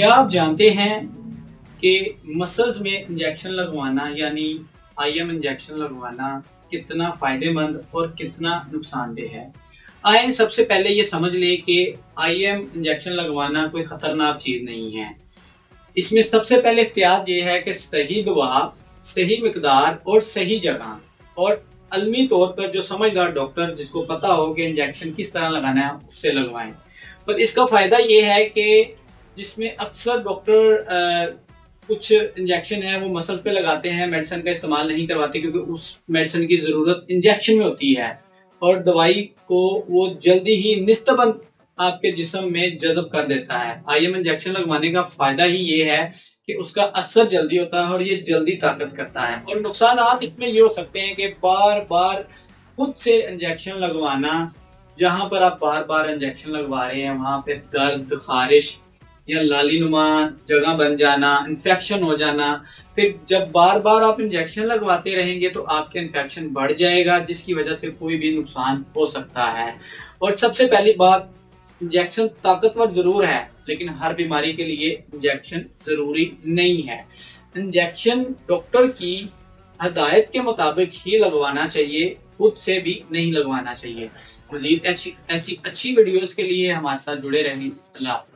क्या आप जानते हैं कि मसल्स में इंजेक्शन लगवाना यानी आईएम इंजेक्शन लगवाना कितना फायदेमंद और कितना नुकसानदेह है? आइए सबसे पहले ये समझ ले कि आईएम इंजेक्शन लगवाना कोई खतरनाक चीज नहीं है। इसमें सबसे पहले एहतियात ये है कि सही दवा, सही मिकदार और सही जगह और अलमी तौर पर जो समझदार डॉक्टर जिसको पता हो कि इंजेक्शन किस तरह लगाना है उससे लगवाएं। पर इसका फायदा ये है कि जिसमें अक्सर डॉक्टर कुछ इंजेक्शन है वो मसल पे लगाते हैं, मेडिसिन का इस्तेमाल नहीं करवाते क्योंकि उस मेडिसिन की ज़रूरत इंजेक्शन में होती है और दवाई को वो जल्दी ही निस्तबन आपके जिस्म में जज़ब कर देता है। आईएम इंजेक्शन लगवाने का फ़ायदा ही ये है कि उसका असर जल्दी होता है और ये जल्दी ताकत करता है। और नुकसानात इसमें ये हो सकते हैं कि बार बार खुद से इंजेक्शन लगवाना, जहाँ पर आप बार बार इंजेक्शन लगवा रहे हैं वहाँ पे दर्द, खारिश या लाली नुमा जगह बन जाना, इन्फेक्शन हो जाना। फिर जब बार बार आप इंजेक्शन लगवाते रहेंगे तो आपके इन्फेक्शन बढ़ जाएगा जिसकी वजह से कोई भी नुकसान हो सकता है। और सबसे पहली बात, इंजेक्शन ताकतवर जरूर है लेकिन हर बीमारी के लिए इंजेक्शन जरूरी नहीं है। इंजेक्शन डॉक्टर की हदायत के मुताबिक ही लगवाना चाहिए, खुद से भी नहीं लगवाना चाहिए। मज़ीद ऐसी अच्छी वीडियोस के लिए हमारे साथ जुड़े रहें। अल्लाह हाफ़िज़।